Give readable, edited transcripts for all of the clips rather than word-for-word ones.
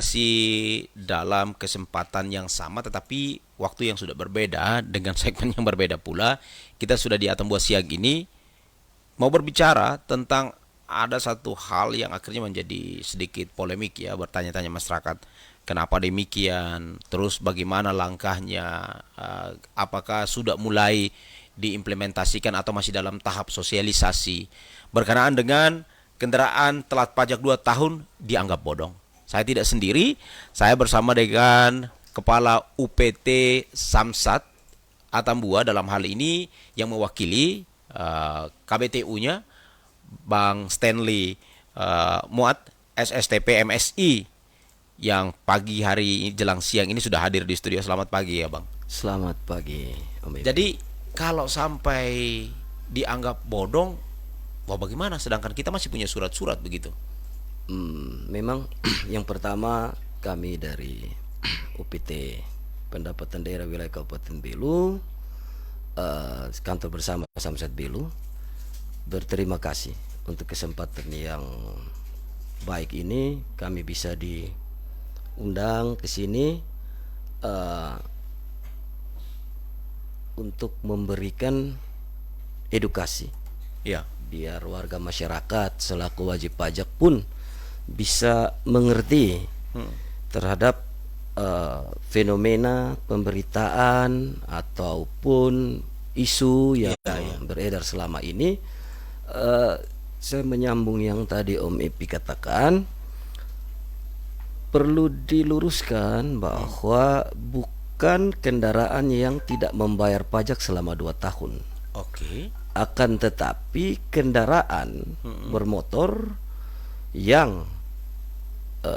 Masih dalam kesempatan yang sama tetapi waktu yang sudah berbeda dengan segmen yang berbeda pula. Kita sudah di Atom Buah Siang ini mau berbicara tentang ada satu hal yang akhirnya menjadi sedikit polemik ya, bertanya-tanya masyarakat kenapa demikian, terus bagaimana langkahnya, apakah sudah mulai diimplementasikan atau masih dalam tahap sosialisasi berkenaan dengan kendaraan telat pajak 2 tahun dianggap bodong. Saya tidak sendiri, saya bersama dengan Kepala UPT Samsat Atambua dalam hal ini yang mewakili KBTU-nya Bang Stanley Muat SSTP MSI yang pagi hari jelang siang ini sudah hadir di studio. Selamat pagi ya Bang. Selamat pagi, Om Ibu. Jadi kalau sampai dianggap bodong, wah bagaimana? Sedangkan kita masih punya surat-surat begitu. Memang yang pertama kami dari UPT Pendapatan Daerah Wilayah Kabupaten Belu, kantor bersama Samsat Belu, berterima kasih untuk kesempatan yang baik ini kami bisa diundang ke sini eh, untuk memberikan edukasi Ya. biar warga masyarakat selaku wajib pajak pun bisa mengerti terhadap fenomena pemberitaan ataupun isu yang beredar selama ini. Saya menyambung yang tadi Om Ipi katakan, perlu diluruskan bahwa bukan kendaraan yang tidak membayar pajak selama 2 tahun. Oke. Akan tetapi kendaraan bermotor yang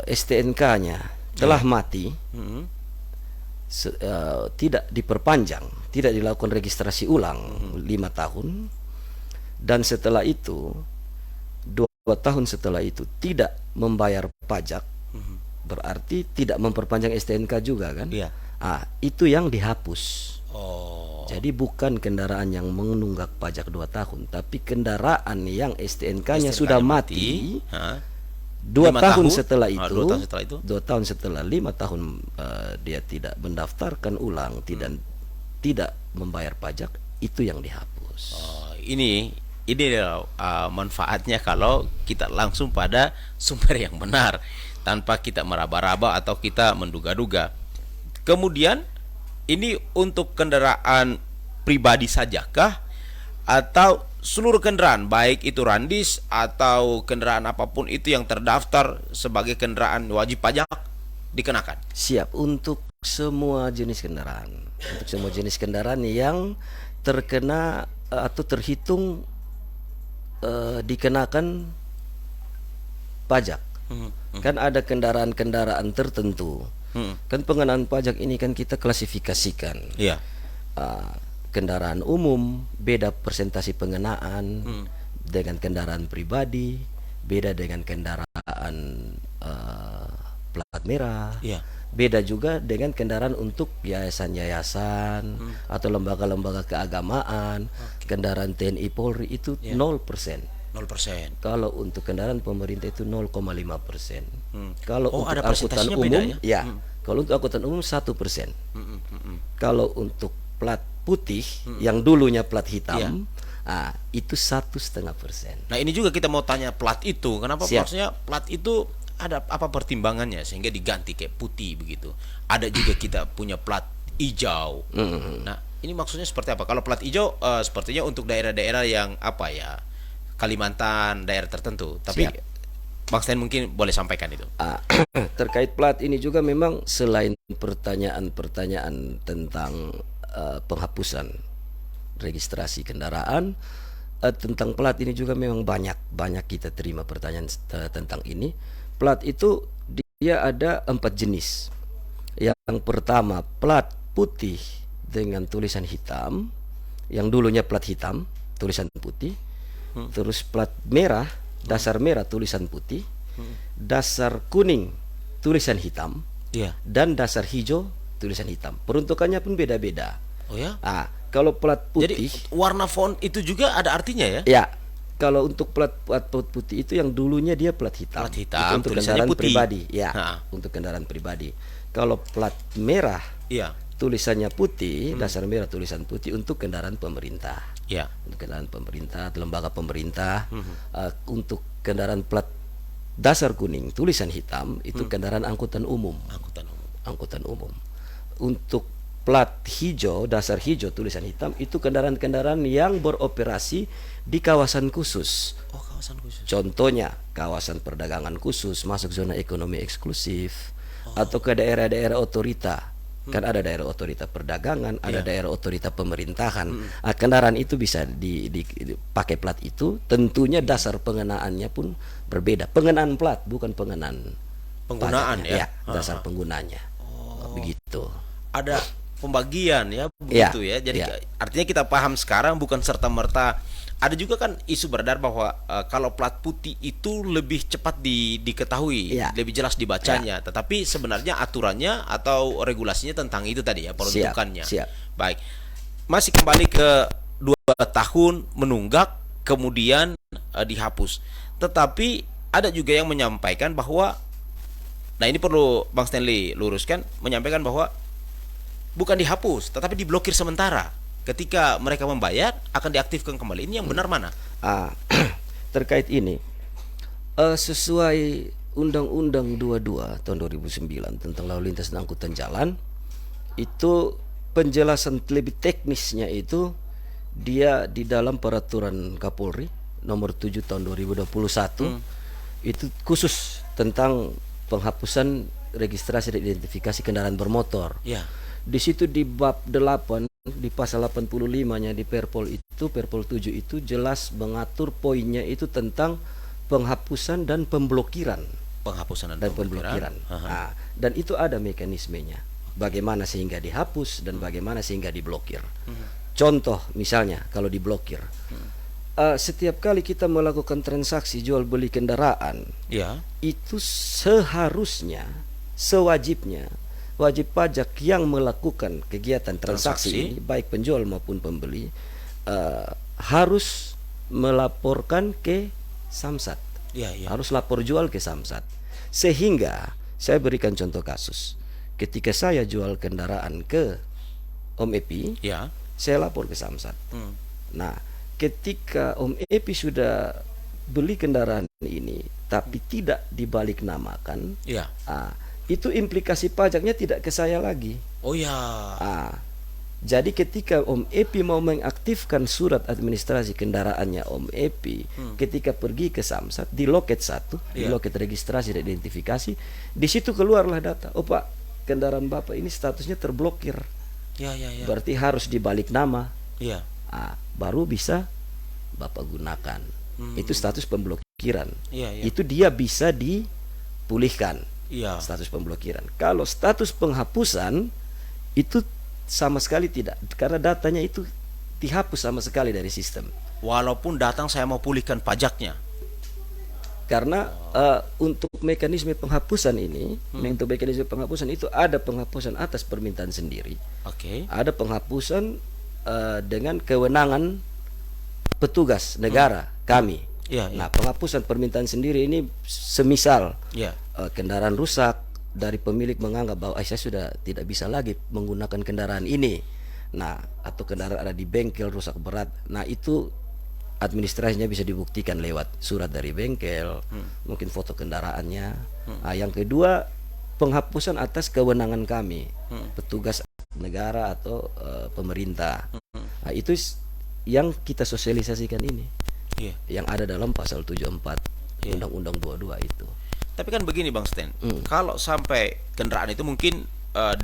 STNK-nya telah mati, tidak diperpanjang, tidak dilakukan registrasi ulang 5 tahun, dan setelah itu 2 tahun setelah itu tidak membayar pajak, berarti tidak memperpanjang STNK juga kan? Iya. Itu yang dihapus. Oh. Jadi bukan kendaraan yang menunggak pajak 2 tahun, tapi kendaraan yang STNK-nya sudah mati. Hah? 2 5 tahun tahun? setelah 2 itu, tahun setelah itu? 2 tahun setelah 5 tahun dia tidak mendaftarkan ulang, tidak membayar pajak, itu yang dihapus. Oh, ini adalah manfaatnya kalau kita langsung pada sumber yang benar tanpa kita meraba-raba atau kita menduga-duga. Kemudian ini untuk kendaraan pribadi sajakah atau seluruh kendaraan baik itu randis atau kendaraan apapun itu yang terdaftar sebagai kendaraan wajib pajak dikenakan? Siap untuk semua jenis kendaraan. Untuk semua jenis kendaraan yang terkena atau terhitung dikenakan pajak. Kan ada kendaraan-kendaraan tertentu. Kan pengenaan pajak ini kan kita klasifikasikan. Iya. Uh, Kendaraan umum beda persentasi pengenaan dengan kendaraan pribadi, beda dengan kendaraan plat merah, Iya. beda juga dengan kendaraan untuk yayasan-yayasan atau lembaga-lembaga keagamaan. Kendaraan TNI Polri itu 0%. 0%. Kalau untuk kendaraan pemerintah itu 0,5%. Kalau Oh, untuk ada angkutan persentasinya umum, bedanya? ya. Kalau untuk angkutan umum 1%. Kalau untuk plat putih yang dulunya plat hitam, itu 1,5%. Nah ini juga kita mau tanya plat itu, kenapa Siap. maksudnya plat itu ada apa pertimbangannya sehingga diganti kayak putih begitu? Ada juga kita punya plat hijau. Nah ini maksudnya seperti apa? Kalau plat hijau sepertinya untuk daerah-daerah yang apa ya, Kalimantan, daerah tertentu. Tapi Siap. Bang Stan mungkin boleh sampaikan itu. Terkait plat ini juga memang selain pertanyaan-pertanyaan tentang penghapusan registrasi kendaraan, tentang plat ini juga memang banyak kita terima pertanyaan tentang ini. Plat itu dia ada 4 jenis. Yang pertama plat putih dengan tulisan hitam, yang dulunya plat hitam tulisan putih. Terus plat merah, dasar merah tulisan putih, dasar kuning tulisan hitam, Iya. dan dasar hijau tulisan hitam. Peruntukannya pun beda-beda. Oh ya? Kalau plat Jadi putih, warna font itu juga ada artinya ya? ya, kalau untuk plat putih itu yang dulunya dia plat hitam. Plat hitam, Itu untuk tulisannya kendaraan putih. pribadi, ya, Ha. untuk kendaraan pribadi. Kalau plat merah, Iya. tulisannya putih, dasar merah tulisan putih untuk kendaraan pemerintah. Iya. Untuk kendaraan pemerintah, lembaga pemerintah. Untuk kendaraan plat dasar kuning, tulisan hitam itu kendaraan angkutan umum. Angkutan umum. Angkutan umum. Untuk plat hijau, dasar hijau tulisan hitam itu kendaraan-kendaraan yang beroperasi di kawasan khusus. Oh, kawasan khusus. Contohnya kawasan perdagangan khusus, masuk zona ekonomi eksklusif, atau ke daerah-daerah otorita. Kan ada daerah otorita perdagangan, ada daerah otorita pemerintahan. Kendaraan itu bisa dipakai plat itu. Tentunya dasar pengenaannya pun berbeda. Pengenaan plat bukan pengenaan Penggunaan pajaknya. ya. Dasar penggunanya. Begitu. Ada pembagian ya begitu ya. Jadi artinya kita paham sekarang, bukan serta-merta. Ada juga kan isu beredar bahwa kalau plat putih itu lebih cepat diketahui, lebih jelas dibacanya. Tetapi sebenarnya aturannya atau regulasinya tentang itu tadi ya, peruntukannya. Baik. Masih kembali ke 2 tahun menunggak kemudian dihapus. Tetapi ada juga yang menyampaikan bahwa, nah ini perlu Bang Stanley luruskan, menyampaikan bahwa bukan dihapus tetapi diblokir sementara. Ketika mereka membayar akan diaktifkan kembali. Ini yang benar mana? Terkait ini, sesuai Undang-Undang 22 tahun 2009 tentang lalu lintas dan angkutan jalan, itu penjelasan lebih teknisnya itu dia di dalam peraturan Kapolri nomor 7 tahun 2021 itu khusus tentang penghapusan registrasi dan identifikasi kendaraan bermotor. Ya. Di situ di bab 8 di pasal 85-nya di Perpol 7 itu jelas mengatur poinnya itu tentang penghapusan dan pemblokiran. Penghapusan Dan pemblokiran. Dan itu ada mekanismenya. Bagaimana sehingga dihapus dan bagaimana sehingga diblokir. Contoh misalnya kalau diblokir. Setiap kali kita melakukan transaksi jual beli kendaraan, itu seharusnya, sewajibnya wajib pajak yang melakukan kegiatan transaksi ini, baik penjual maupun pembeli, harus melaporkan ke Samsat. Harus lapor jual ke Samsat. Sehingga saya berikan contoh kasus. Ketika saya jual kendaraan ke Om Epi, saya lapor ke Samsat. Nah, ketika Om Epi sudah beli kendaraan ini tapi tidak dibalik namakan, itu implikasi pajaknya tidak ke saya lagi. Oh ya. Jadi ketika Om Epi mau mengaktifkan surat administrasi kendaraannya Om Epi, ketika pergi ke Samsat di loket 1, di loket registrasi dan identifikasi, di situ keluarlah data. Oh Pak, kendaraan Bapak ini statusnya terblokir. Berarti harus dibalik nama. Baru bisa Bapak gunakan. Itu status pemblokiran. Itu dia bisa dipulihkan. Status pemblokiran. Kalau status penghapusan itu sama sekali tidak, karena datanya itu dihapus sama sekali dari sistem. Walaupun datang saya mau pulihkan pajaknya. Karena untuk mekanisme penghapusan ini, untuk mekanisme penghapusan itu ada penghapusan atas permintaan sendiri. Ada penghapusan dengan kewenangan petugas negara kami. Nah, penghapusan permintaan sendiri ini semisal kendaraan rusak dari pemilik menganggap bahwa saya sudah tidak bisa lagi menggunakan kendaraan ini. Nah, atau kendaraan ada di bengkel rusak berat. Nah, itu administrasinya bisa dibuktikan lewat surat dari bengkel, mungkin foto kendaraannya. Nah, yang kedua, penghapusan atas kewenangan kami, petugas negara atau pemerintah. Nah, itu yang kita sosialisasikan ini. Yang ada dalam pasal 74 Undang-Undang 22 itu. Tapi kan begini Bang Stan, kalau sampai kendaraan itu mungkin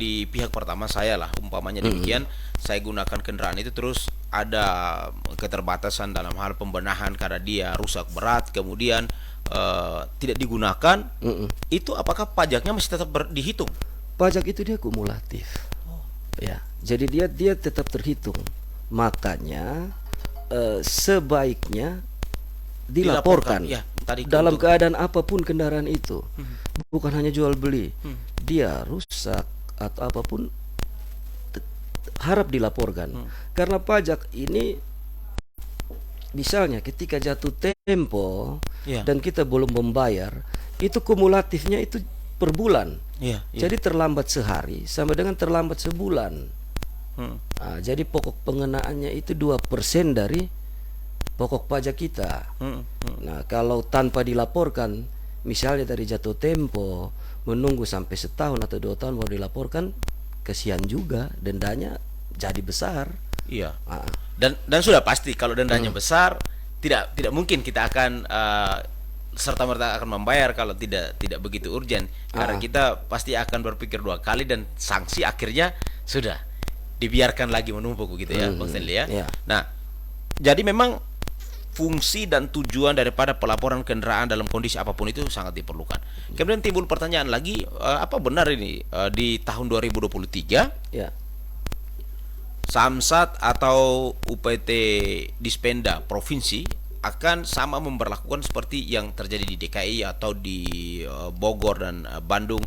di pihak pertama saya lah, umpamanya demikian, saya gunakan kendaraan itu terus ada keterbatasan dalam hal pembenahan karena dia rusak berat, kemudian tidak digunakan, itu apakah pajaknya masih tetap dihitung? Pajak itu dia kumulatif. Ya, jadi dia tetap terhitung. Makanya sebaiknya dilaporkan dalam keadaan apapun kendaraan itu, bukan hanya jual beli, dia rusak atau apapun harap dilaporkan. Karena pajak ini misalnya ketika jatuh tempo Iya. dan kita belum membayar, itu kumulatifnya itu per bulan. Iya, iya. Jadi terlambat sehari sama dengan terlambat sebulan. Hmm. Jadi pokok pengenaannya itu 2% dari pokok pajak kita. Nah, kalau tanpa dilaporkan, misalnya dari jatuh tempo menunggu sampai setahun atau 2 tahun baru dilaporkan, kesian juga, dendanya jadi besar. Iya. Ah, Dan sudah pasti kalau dendanya besar, tidak mungkin kita akan serta merta akan membayar kalau tidak begitu urgen, karena kita pasti akan berpikir 2 kali dan sanksi akhirnya sudah dibiarkan lagi menumpuk begitu ya, Bang Stanley ya. Iya. Nah, jadi memang fungsi dan tujuan daripada pelaporan kendaraan dalam kondisi apapun itu sangat diperlukan. Kemudian timbul pertanyaan lagi, apa benar ini di tahun 2023 ya. Samsat atau UPT Dispenda provinsi akan sama memperlakukan seperti yang terjadi di DKI atau di Bogor dan Bandung,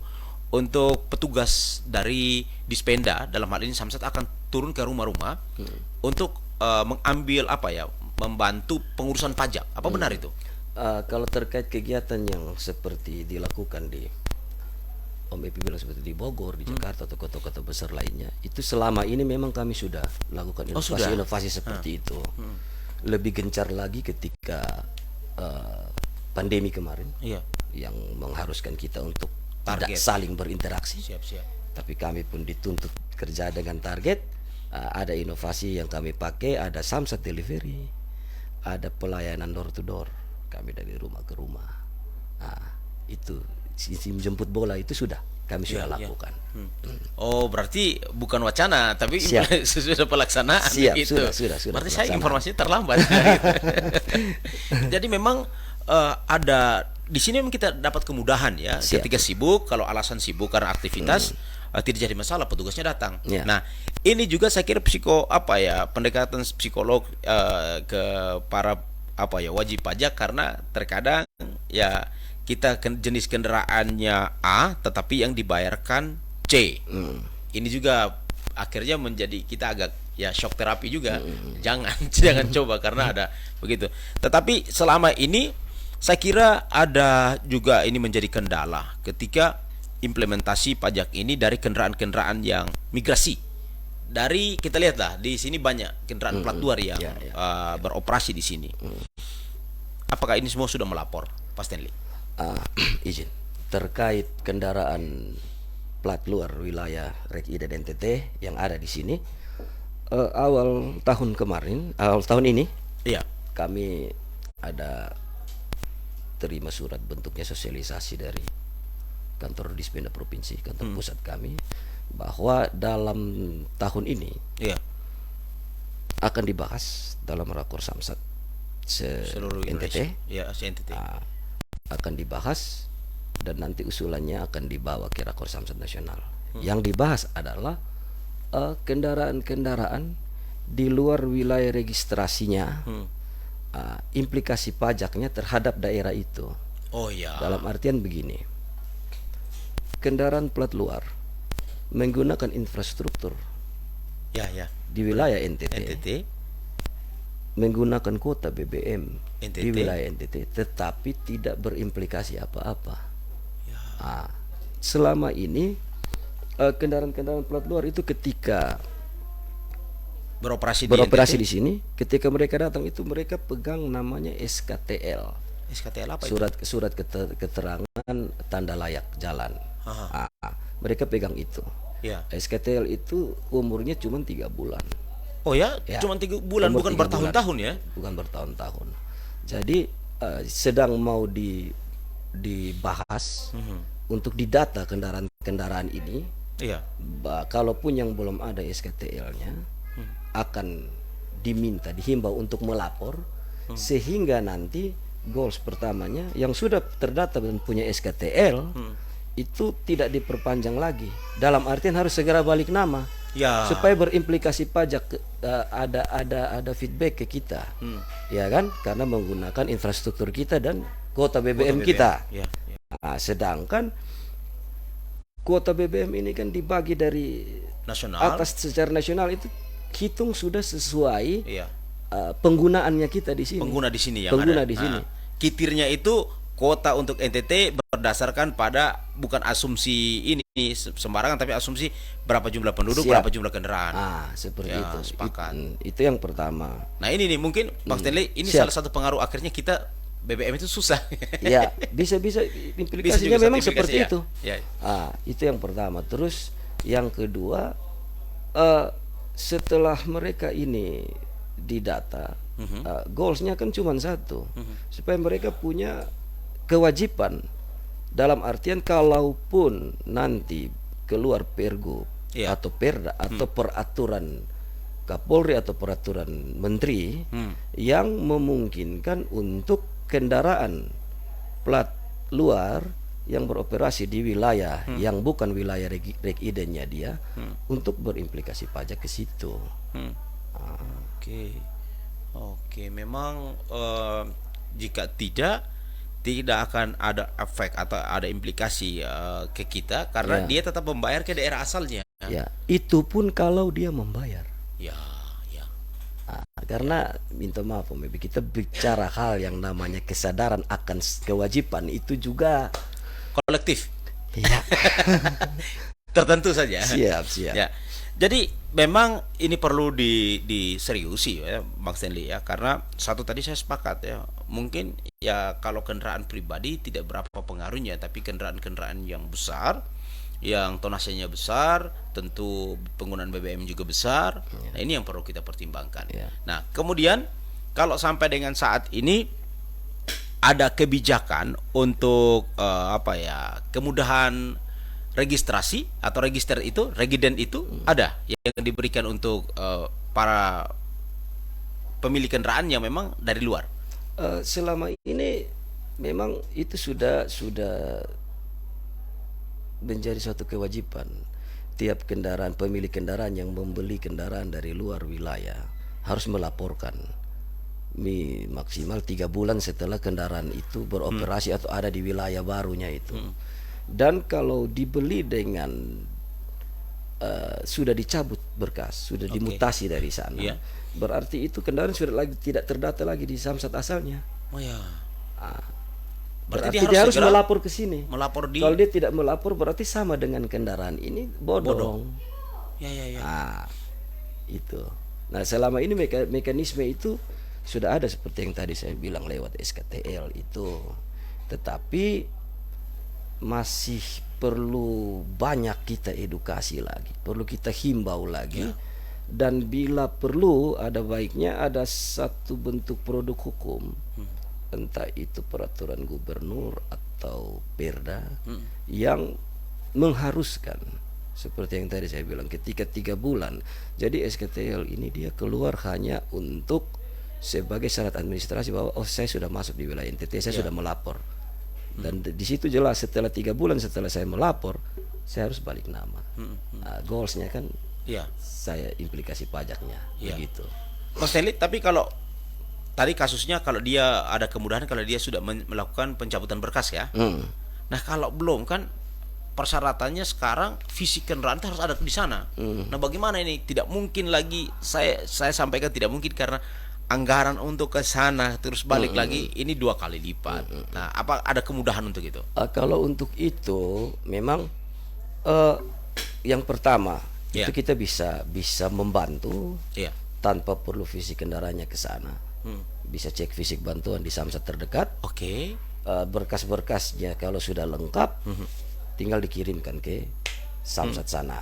untuk petugas dari Dispenda, dalam hal ini Samsat, akan turun ke rumah-rumah untuk mengambil membantu pengurusan pajak. Apa benar itu? Kalau terkait kegiatan yang seperti dilakukan di Om Epi bilang seperti di Bogor, di Jakarta atau kota-kota besar lainnya, itu selama ini memang kami sudah lakukan inovasi-inovasi seperti itu. Lebih gencar lagi ketika pandemi kemarin, yang mengharuskan kita untuk tidak saling berinteraksi. Siap. Tapi kami pun dituntut kerja dengan target. Ada inovasi yang kami pakai, ada Samsat delivery, ada pelayanan door to door, kami dari rumah ke rumah. Itu sistem jemput bola itu kami sudah lakukan. Oh, berarti bukan wacana, tapi sudah pelaksanaan. Siap, gitu. sudah Berarti saya informasinya terlambat. Jadi memang ada di sini memang kita dapat kemudahan ya. Ketika sibuk, kalau alasan sibuk karena aktivitas, tidak jadi masalah, petugasnya datang. Nah, ini juga saya kira pendekatan psikolog ke para wajib pajak, karena terkadang ya kita jenis kendaraannya A tetapi yang dibayarkan C. Ini juga akhirnya menjadi kita agak shock terapi juga. Jangan coba karena ada begitu. Tetapi selama ini saya kira ada juga ini menjadi kendala ketika implementasi pajak ini dari kendaraan-kendaraan yang migrasi. Dari kita lihatlah di sini banyak kendaraan plat luar yang beroperasi di sini. Apakah ini semua sudah melapor, Pak Stanley? Izin terkait kendaraan plat luar wilayah REKI dan NTT yang ada di sini, awal tahun ini, kami ada terima surat bentuknya sosialisasi dari kantor Dispenda provinsi, kantor pusat kami, bahwa dalam tahun ini akan dibahas dalam rakor Samsat seluruh NTT. NTT. Akan dibahas dan nanti usulannya akan dibawa ke rakor Samsat nasional. Yang dibahas adalah kendaraan-kendaraan di luar wilayah registrasinya, implikasi pajaknya terhadap daerah itu. Dalam artian begini, kendaraan plat luar menggunakan infrastruktur di wilayah NTT, menggunakan kuota BBM di wilayah NTT, tetapi tidak berimplikasi apa-apa. Selama ini kendaraan-kendaraan plat luar itu ketika beroperasi di sini, ketika mereka datang itu mereka pegang namanya SKTL. SKTL apa itu? Surat keterangan tanda layak jalan. Mereka pegang itu. SKTL itu umurnya cuma 3 bulan. Cuma 3 bulan, bukan bertahun-tahun ya? Bukan bertahun-tahun. Jadi sedang mau dibahas untuk didata kendaraan-kendaraan ini. Kalaupun yang belum ada SKTL-nya, akan dihimbau untuk melapor, sehingga nanti goals pertamanya yang sudah terdata dan punya SKTL itu tidak diperpanjang lagi. Dalam artian harus segera balik nama. Supaya berimplikasi pajak, ada feedback ke kita, ya kan, karena menggunakan infrastruktur kita dan kuota BBM kita. Sedangkan kuota BBM ini kan dibagi dari nasional, atas secara nasional, itu hitung sudah sesuai penggunaannya kita di sini. Pengguna di sini yang Pengguna ada. di sini. Kitirnya itu kuota untuk NTT berdasarkan pada bukan asumsi ini sembarangan, tapi asumsi berapa jumlah penduduk, Siap. berapa jumlah kendaraan. Seperti Ya, itu. sepakat. Itu yang pertama. Nah ini nih mungkin Bang Stanley, ini Siap. salah satu pengaruh akhirnya kita BBM itu susah. Ya, bisa implikasinya juga memang satu seperti implikasi, itu. ya. Itu yang pertama. Terus yang kedua, setelah mereka ini didata, goalsnya kan cuma satu, supaya mereka punya kewajiban, dalam artian kalaupun nanti keluar pergub Iya. atau perda atau peraturan Kapolri atau peraturan menteri yang memungkinkan untuk kendaraan plat luar yang beroperasi di wilayah yang bukan wilayah regidennya dia untuk berimplikasi pajak ke situ. Oke, memang jika tidak akan ada efek atau ada implikasi ke kita karena Ya. dia tetap membayar ke daerah asalnya. Ya, itu pun kalau dia membayar. Ya. Karena minta maaf Om Ebe, kita bicara hal yang namanya kesadaran akan kewajiban itu juga Kolektif. ya. Tertentu saja. Siap. Ya. Jadi memang ini perlu diseriusi ya Bang Stanley ya, karena satu tadi saya sepakat ya, mungkin ya kalau kendaraan pribadi tidak berapa pengaruhnya, tapi kendaraan-kendaraan yang besar, yang tonasenya besar, tentu penggunaan BBM juga besar. Nah ini yang perlu kita pertimbangkan. Ya. Nah kemudian kalau sampai dengan saat ini ada kebijakan untuk kemudahan registrasi atau register itu, regiden itu ada yang diberikan untuk para pemilik kendaraan yang memang dari luar. Selama ini memang itu sudah menjadi suatu kewajiban tiap pemilik kendaraan yang membeli kendaraan dari luar wilayah harus melaporkan maksimal 3 bulan setelah kendaraan itu beroperasi atau ada di wilayah barunya itu. Dan kalau dibeli dengan sudah dicabut berkas, sudah dimutasi dari sana, Iya. berarti itu kendaraan sudah tidak terdata lagi di Samsat asalnya. Oh ya. Berarti dia harus segera melapor ke sini. melapor di. Kalau dia tidak melapor berarti sama dengan kendaraan ini bodong. Ya. Itu. Nah, selama ini mekanisme itu sudah ada seperti yang tadi saya bilang lewat SKTL itu. Tetapi masih perlu banyak kita edukasi lagi, perlu kita himbau lagi. Dan bila perlu ada baiknya ada satu bentuk produk hukum, entah itu peraturan gubernur atau perda yang mengharuskan seperti yang tadi saya bilang ketika 3 bulan. Jadi SKTL ini dia keluar hanya untuk sebagai syarat administrasi bahwa saya sudah masuk di wilayah NTT, saya sudah melapor. Dan di situ jelas setelah 3 bulan setelah saya melapor saya harus balik nama. Goalsnya kan saya implikasi pajaknya begitu. Mas Stanley, tapi kalau tadi kasusnya kalau dia ada kemudahan kalau dia sudah melakukan pencabutan berkas ya. Nah kalau belum kan persyaratannya sekarang fisik kendaraan harus ada di sana. Nah bagaimana ini? Tidak mungkin lagi saya sampaikan tidak mungkin karena anggaran untuk ke sana terus balik lagi ini 2 kali lipat. Nah apa ada kemudahan untuk itu? Kalau untuk itu memang yang pertama itu kita bisa membantu tanpa perlu fisik kendaraannya ke sana. Bisa cek fisik bantuan di Samsat terdekat. Berkas-berkasnya kalau sudah lengkap tinggal dikirimkan ke Samsat sana.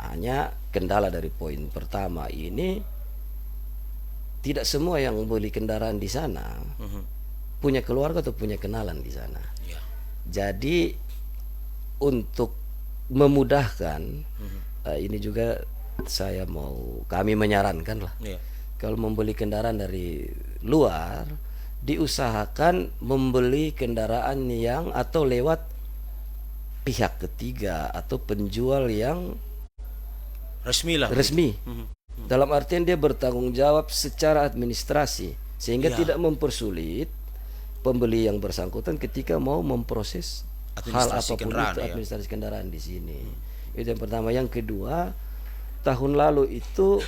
Hanya kendala dari poin pertama ini tidak semua yang beli kendaraan di sana punya keluarga atau punya kenalan di sana. Jadi untuk memudahkan ini juga kami menyarankan lah. Kalau membeli kendaraan dari luar diusahakan membeli kendaraan yang atau lewat pihak ketiga atau penjual yang resmi. Dalam artian dia bertanggung jawab secara administrasi sehingga tidak mempersulit pembeli yang bersangkutan ketika mau memproses hal apapun itu administrasi kendaraan di sini. Itu yang pertama. Yang kedua, tahun lalu itu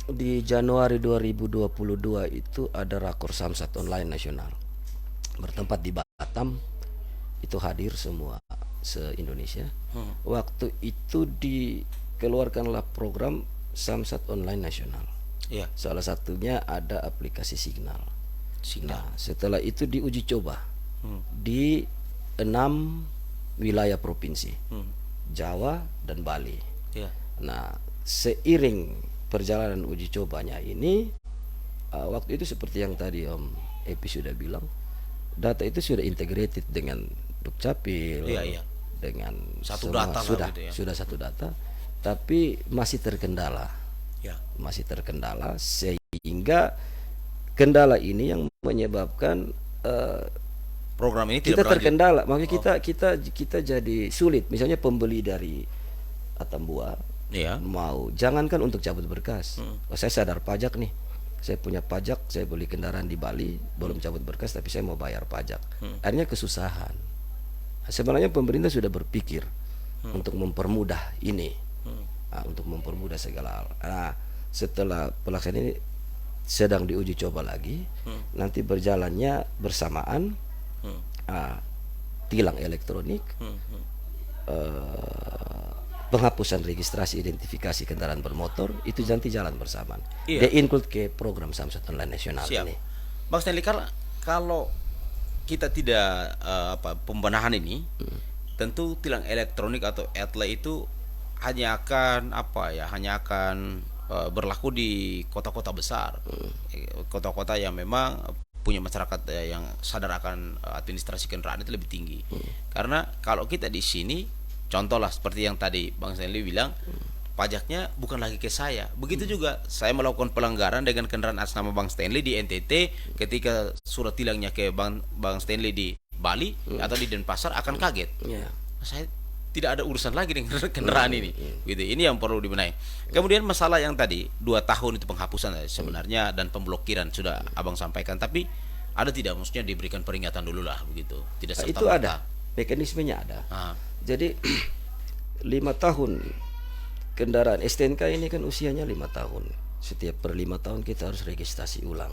Di Januari 2022 itu ada Rakor Samsat Online Nasional bertempat di Batam, itu hadir semua se-Indonesia. Waktu itu dikeluarkanlah program Samsat Online Nasional. Ya, Salah satunya ada aplikasi Signal. Signal. Nah, setelah itu diuji coba di 6 wilayah provinsi, Jawa dan Bali. Ya. Nah, seiring perjalanan uji cobanya ini, waktu itu seperti yang tadi Om Epi sudah bilang, data itu sudah integrated dengan Dukcapil, Iya, iya. dengan Satu semua, data lah sudah gitu ya. sudah satu data, tapi masih terkendala, Ya. sehingga kendala ini yang menyebabkan Program ini kita tidak berlanjut. terkendala, makanya kita jadi sulit. Misalnya pembeli dari Atambua Iya. mau, jangankan untuk cabut berkas. Oh, saya sadar pajak nih, saya punya pajak, saya beli kendaraan di Bali, belum cabut berkas tapi saya mau bayar pajak. Akhirnya kesusahan. Sebenarnya pemerintah sudah berpikir untuk mempermudah ini, untuk mempermudah segala hal. Nah, setelah pelaksanaan ini sedang diuji coba lagi, nanti berjalannya bersamaan tilang elektronik, penghapusan registrasi identifikasi kendaraan bermotor, itu nanti jalan bersamaan. Iya. Dia include ke program Samsat Online Nasional Siap. ini. Bang Stanley, kalau kita tidak pembenahan ini, tentu tilang elektronik atau ETLE itu hanya akan berlaku di kota-kota besar, kota-kota yang memang punya masyarakat yang sadar akan administrasi kendaraan itu lebih tinggi. Karena kalau kita di sini, contoh lah seperti yang tadi Bang Stanley bilang, pajaknya bukan lagi ke saya. Begitu juga saya melakukan pelanggaran dengan kendaraan atas nama Bang Stanley di NTT, ketika surat tilangnya ke Bang Stanley di Bali atau di Denpasar akan kaget. Ya. Saya tidak ada urusan lagi dengan kendaraan ini. Gitu. Ini yang perlu dibenahi. Kemudian masalah yang tadi 2 tahun itu penghapusan sebenarnya dan pemblokiran sudah Abang sampaikan, tapi ada tidak maksudnya diberikan peringatan dulu lah begitu. Tidak serta Itu ada, mekanismenya ada. Jadi 5 tahun kendaraan STNK ini kan usianya 5 tahun. Setiap per 5 tahun kita harus registrasi ulang.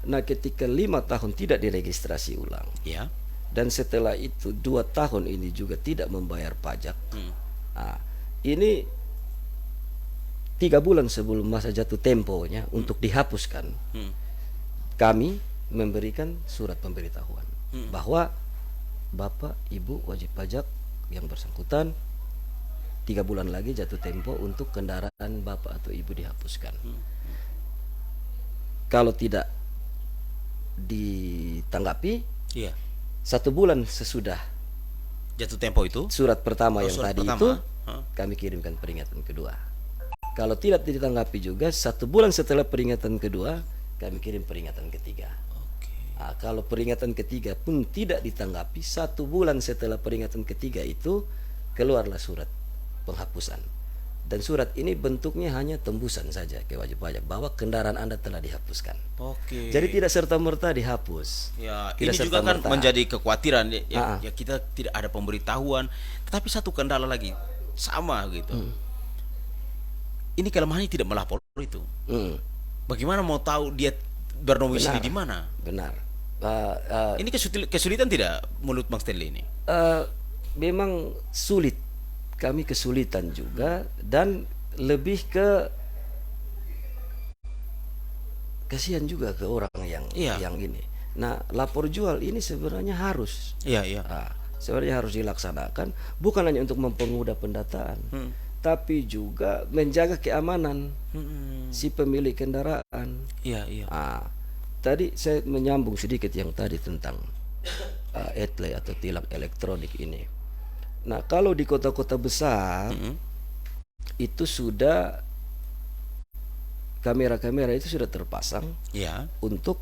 Nah, ketika 5 tahun tidak diregistrasi ulang, Ya. dan setelah itu 2 tahun ini juga tidak membayar pajak, nah, ini 3 bulan sebelum masa jatuh temponya untuk dihapuskan, kami memberikan surat pemberitahuan bahwa Bapak Ibu wajib pajak yang bersangkutan 3 bulan lagi jatuh tempo untuk kendaraan Bapak atau Ibu dihapuskan. Kalau tidak ditanggapi, Iya. 1 bulan sesudah Jatuh tempo itu. surat pertama yang surat tadi pertama. itu, kami kirimkan peringatan kedua. Kalau tidak ditanggapi juga, 1 bulan setelah peringatan kedua, kami kirim peringatan ketiga. Nah, kalau peringatan ketiga pun tidak ditanggapi, 1 bulan setelah peringatan ketiga itu keluarlah surat penghapusan. Dan surat ini bentuknya hanya tembusan saja ke wajib pajak bahwa kendaraan Anda telah dihapuskan. Oke. Jadi tidak serta-merta dihapus. Ya, Tidak ini juga kan serta-merta. menjadi kekhawatiran ya kita tidak ada pemberitahuan. Tetapi satu kendala lagi sama gitu. Ini kelemahannya tidak melapor itu. Bagaimana mau tahu dia berdomisili di mana? Benar. Ini kesulitan tidak menurut Bang Stanley ini? Memang sulit, kami kesulitan juga, dan lebih ke kasihan juga ke orang yang ini. Nah, lapor jual ini sebenarnya harus, sebenarnya harus dilaksanakan, bukan hanya untuk mempermudah pendataan, tapi juga menjaga keamanan si pemilik kendaraan. Tadi saya menyambung sedikit yang tadi tentang ETLE atau tilang elektronik ini. Nah, kalau di kota-kota besar itu sudah kamera-kamera itu sudah terpasang untuk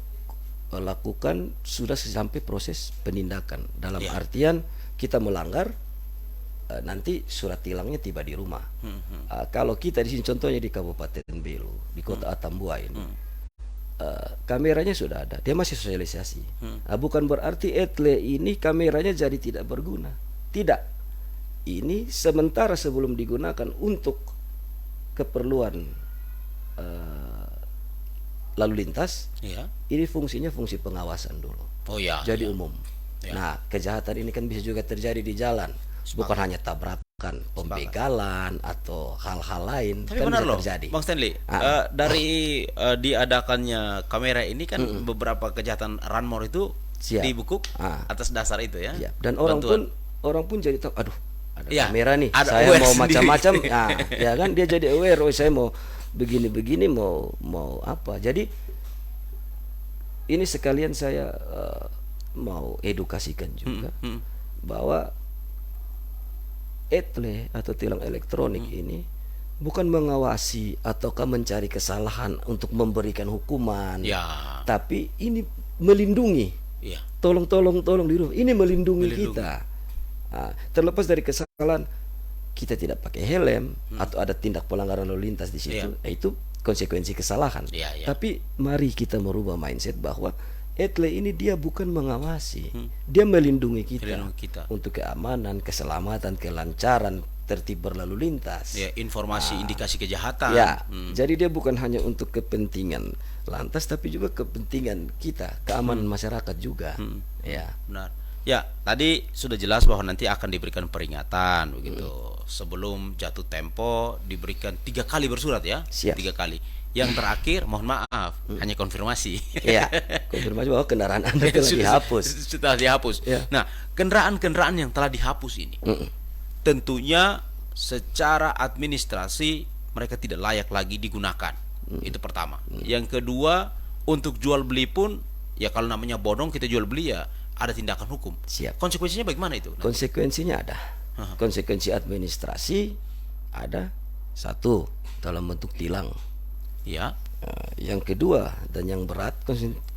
melakukan sudah sampai proses penindakan. Dalam artian kita melanggar, nanti surat tilangnya tiba di rumah. Kalau kita di sini contohnya di Kabupaten Belu, di kota Atambua ini, kameranya sudah ada, dia masih sosialisasi. Bukan berarti ETLE ini kameranya jadi tidak berguna. Tidak. Ini sementara sebelum digunakan untuk keperluan eh, lalu lintas, Ya. ini fungsinya fungsi pengawasan dulu. Oh ya. Jadi Ya. umum. Ya. Nah, kejahatan ini kan bisa juga terjadi di jalan, bukan hanya tabrakan, pembegalan atau hal-hal lain. Tapi kan benar bisa loh, terjadi. Bang Stanley. Dari diadakannya kamera ini kan beberapa kejahatan Ranmor itu Siap. dibekuk atas dasar itu ya. Siap. Dan orang Bantuan. pun jadi tahu, aduh, ada Ya, kamera nih, ada saya aware mau sendiri. macam-macam. Nah, ya kan dia jadi aware, oh saya mau begini-begini, mau apa. Jadi ini sekalian saya mau edukasikan juga bahwa etle atau tilang elektronik ini bukan mengawasi ataukah mencari kesalahan untuk memberikan hukuman, Ya. tapi ini melindungi. Iya. Tolong di rumah. Ini melindungi kita. Nah, terlepas dari kesalahan kita tidak pakai helm atau ada tindak pelanggaran lalu lintas di situ, itu konsekuensi kesalahan. Iya, iya. Tapi mari kita merubah mindset bahwa etle ini dia bukan mengawasi, dia melindungi kita, Melindungi kita. untuk keamanan, keselamatan, kelancaran tertib berlalu lintas. Ya, informasi indikasi kejahatan. Ya, jadi dia bukan hanya untuk kepentingan lantas, tapi juga kepentingan kita, keamanan masyarakat juga. Ya, Benar. Ya, tadi sudah jelas bahwa nanti akan diberikan peringatan begitu. Sebelum jatuh tempo diberikan 3 kali bersurat ya. Siap. 3 kali. Yang terakhir mohon maaf, hanya konfirmasi. ya, konfirmasi bahwa kendaraan Anda telah dihapus. Sudah dihapus. Ya. Nah, kendaraan-kendaraan yang telah dihapus ini tentunya secara administrasi mereka tidak layak lagi digunakan. Itu pertama. Yang kedua, untuk jual beli pun ya kalau namanya bodong kita jual beli ya ada tindakan hukum. Siap. Konsekuensinya bagaimana itu? Konsekuensinya ada. Konsekuensi administrasi ada, satu dalam bentuk tilang. Ya. Yang kedua dan yang berat,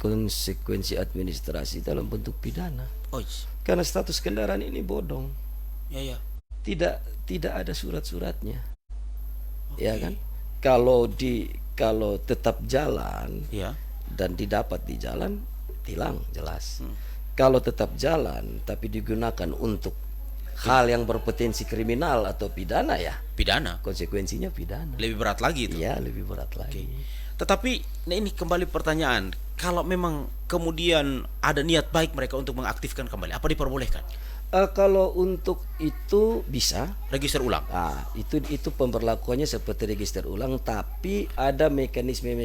konsekuensi administrasi dalam bentuk pidana. Oh, Karena status kendaraan ini bodong. ya ya. Tidak ada surat-suratnya. Ya kan? Kalau tetap jalan Ya. dan didapat di jalan, tilang jelas. Kalau tetap jalan tapi digunakan untuk hal yang berpotensi kriminal atau pidana, ya Pidana. konsekuensinya pidana. Lebih berat lagi itu. Iya, lebih berat lagi. Tetapi nah ini kembali pertanyaan, kalau memang kemudian ada niat baik mereka untuk mengaktifkan kembali, apa diperbolehkan? Kalau untuk itu bisa. Register ulang. Itu pemberlakuannya seperti register ulang, tapi ada mekanisme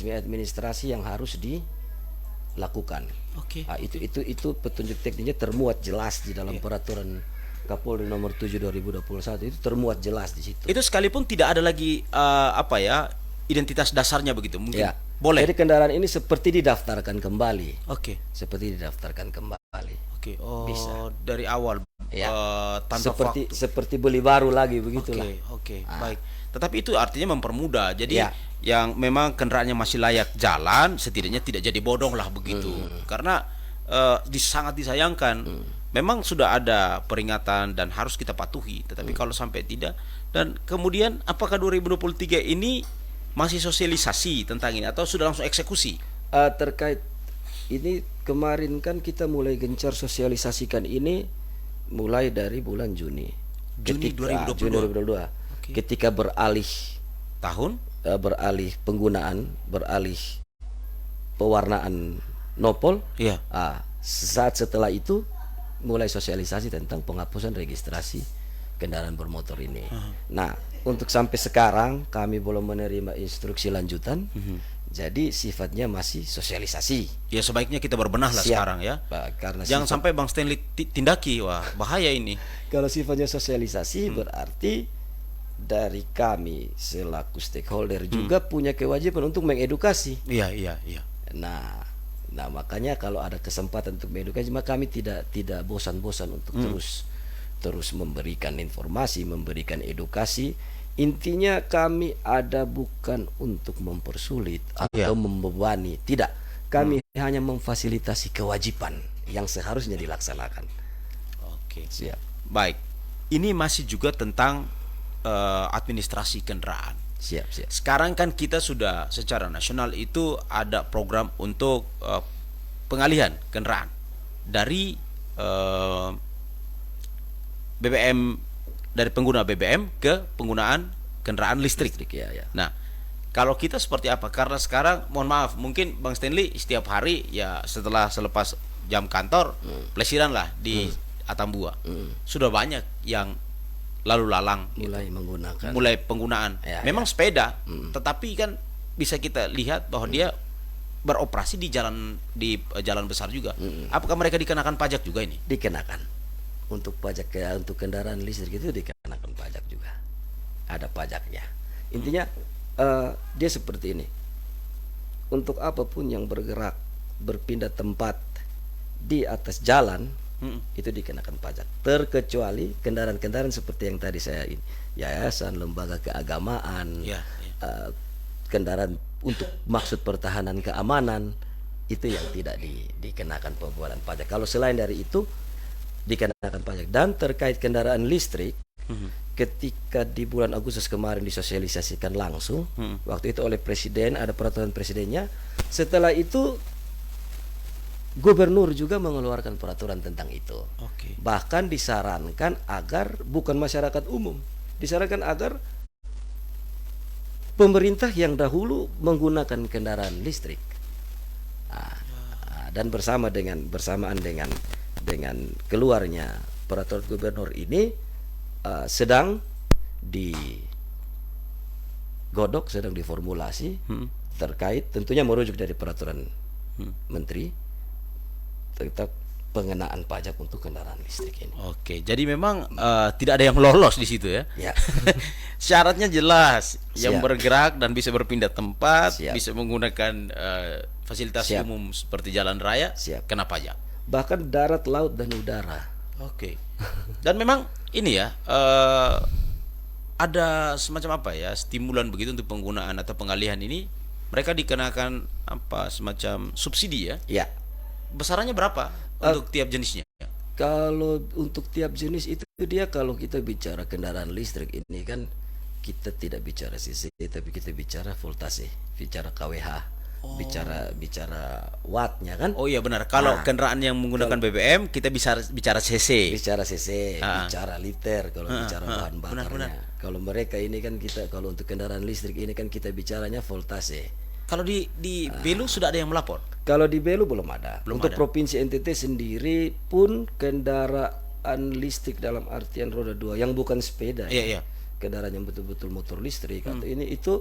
administrasi yang harus dilakukan. Oke. Itu petunjuk teknisnya termuat jelas di dalam peraturan Kapolri nomor 7 2021, itu termuat jelas di situ. Itu sekalipun tidak ada lagi identitas dasarnya begitu, mungkin Ya. boleh. Jadi kendaraan ini seperti didaftarkan kembali. Oke. Seperti didaftarkan kembali. Oke. Oh, Bisa. dari awal Ya. tanpa waktu. Seperti beli baru lagi begitulah. Oke, baik. Tetapi itu artinya mempermudah. Jadi Ya. yang memang kendaraannya masih layak jalan, setidaknya tidak jadi bodong lah begitu. Karena sangat disayangkan. Memang sudah ada peringatan dan harus kita patuhi. Tetapi kalau sampai tidak, dan kemudian apakah 2023 ini masih sosialisasi tentang ini atau sudah langsung eksekusi? Terkait ini kemarin kan kita mulai gencar sosialisasikan ini mulai dari bulan Juni. Juni 2022. Oke. Ketika beralih Tahun? beralih pewarnaan nopol. Iya. Saat setelah itu mulai sosialisasi tentang penghapusan registrasi kendaraan bermotor ini. Nah, untuk sampai sekarang kami belum menerima instruksi lanjutan. Jadi sifatnya masih sosialisasi. Ya sebaiknya kita berbenah lah Siap. sekarang ya. Karena Jangan sampai Bang Stanley tindaki, wah bahaya ini. kalau sifatnya sosialisasi berarti dari kami selaku stakeholder juga punya kewajiban untuk mengedukasi. Iya. Nah, makanya kalau ada kesempatan untuk mengedukasi, maka kami tidak bosan-bosan untuk terus memberikan informasi, memberikan edukasi. Intinya kami ada bukan untuk mempersulit atau membebani, tidak. Kami hanya memfasilitasi kewajiban yang seharusnya dilaksanakan. Oke. Siap. Baik. Ini masih juga tentang administrasi kendaraan. Siap. Sekarang kan kita sudah secara nasional itu ada program untuk pengalihan kendaraan dari BBM, dari pengguna BBM ke penggunaan kendaraan listrik. Ya. Nah, Kalau kita seperti apa? Karena sekarang, mohon maaf, mungkin Bang Stanley setiap hari ya setelah selepas jam kantor, pelesiran lah di Atambua. Sudah banyak yang lalu lalang mulai penggunaan. Memang sepeda, tetapi kan bisa kita lihat bahwa dia beroperasi di jalan besar juga. Apakah mereka dikenakan pajak juga ini? Dikenakan. Untuk pajak untuk kendaraan listrik itu dikenakan pajak juga. Ada pajaknya. Intinya dia seperti ini. Untuk apapun yang bergerak, berpindah tempat di atas jalan, itu dikenakan pajak. Terkecuali kendaraan-kendaraan seperti yang tadi saya ini, yayasan, lembaga keagamaan, kendaraan untuk maksud pertahanan keamanan, itu yang tidak dikenakan pembuatan pajak. Kalau selain dari itu dikenakan pajak. Dan terkait kendaraan listrik, ketika di bulan Agustus kemarin disosialisasikan langsung, waktu itu oleh Presiden, ada peraturan Presidennya. Setelah itu Gubernur juga mengeluarkan peraturan tentang itu. Bahkan disarankan agar bukan masyarakat umum, disarankan agar pemerintah yang dahulu menggunakan kendaraan listrik, dan bersamaan dengan keluarnya peraturan Gubernur ini, sedang digodok, sedang diformulasi terkait, tentunya merujuk dari peraturan Menteri tentang pengenaan pajak untuk kendaraan listrik ini. Oke, jadi memang tidak ada yang lolos di situ ya. Syaratnya jelas, yang bergerak dan bisa berpindah tempat, bisa menggunakan fasilitas umum seperti jalan raya, kena pajak. Bahkan darat, laut, dan udara. Oke. Dan memang ini ya, ada semacam apa ya, stimulan begitu untuk penggunaan atau pengalihan ini, mereka dikenakan apa, semacam subsidi ya? Ya. Besarannya berapa untuk tiap jenisnya? Kalau untuk tiap jenis itu dia, kalau kita bicara kendaraan listrik ini kan kita tidak bicara cc, tapi kita bicara voltase, bicara kWh, bicara wattnya kan? Oh iya benar. Kalau kendaraan yang menggunakan BBM kita bisa bicara cc. Bicara liter kalau bicara bahan bakarnya. Kalau mereka ini kan kalau untuk kendaraan listrik ini kan kita bicaranya voltase. Kalau di Belu sudah ada yang melapor? Kalau di Belu belum ada. Untuk Provinsi NTT sendiri pun kendaraan listrik dalam artian roda 2 yang bukan sepeda, kendaraan yang betul-betul motor listrik atau ini, itu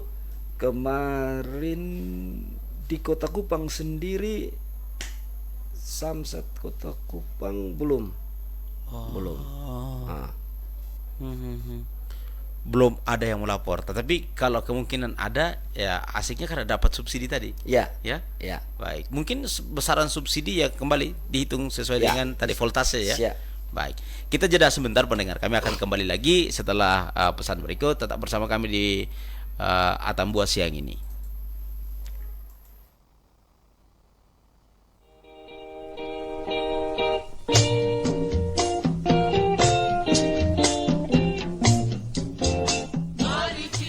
kemarin di Kota Kupang sendiri, Samsat Kota Kupang belum. Belum ada yang melapor, tetapi kalau kemungkinan ada, ya asiknya karena dapat subsidi tadi. Ya. Baik, mungkin besaran subsidi ya kembali dihitung sesuai dengan tadi voltase ya. Baik, kita jeda sebentar pendengar. Kami akan kembali lagi setelah pesan berikut. Tetap bersama kami di Atambua siang ini.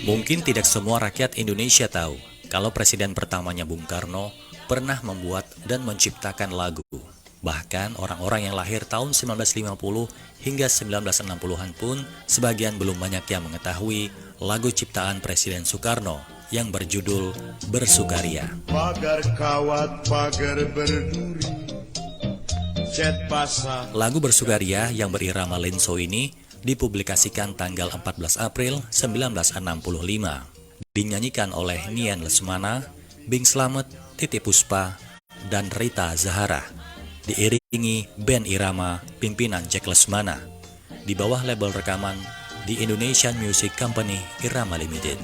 Mungkin tidak semua rakyat Indonesia tahu kalau presiden pertamanya Bung Karno pernah membuat dan menciptakan lagu. Bahkan orang-orang yang lahir tahun 1950 hingga 1960-an pun sebagian belum banyak yang mengetahui lagu ciptaan Presiden Soekarno yang berjudul Bersukaria. Pagar kawat, pagar berduri, cat basah. Lagu Bersukaria yang berirama lenso ini dipublikasikan tanggal 14 April 1965. Dinyanyikan oleh Nian Lesmana, Bing Slamet, Titi Puspa, dan Rita Zahara. Diiringi band irama pimpinan Jack Lesmana. Di bawah label rekaman The Indonesian Music Company Irama Limited.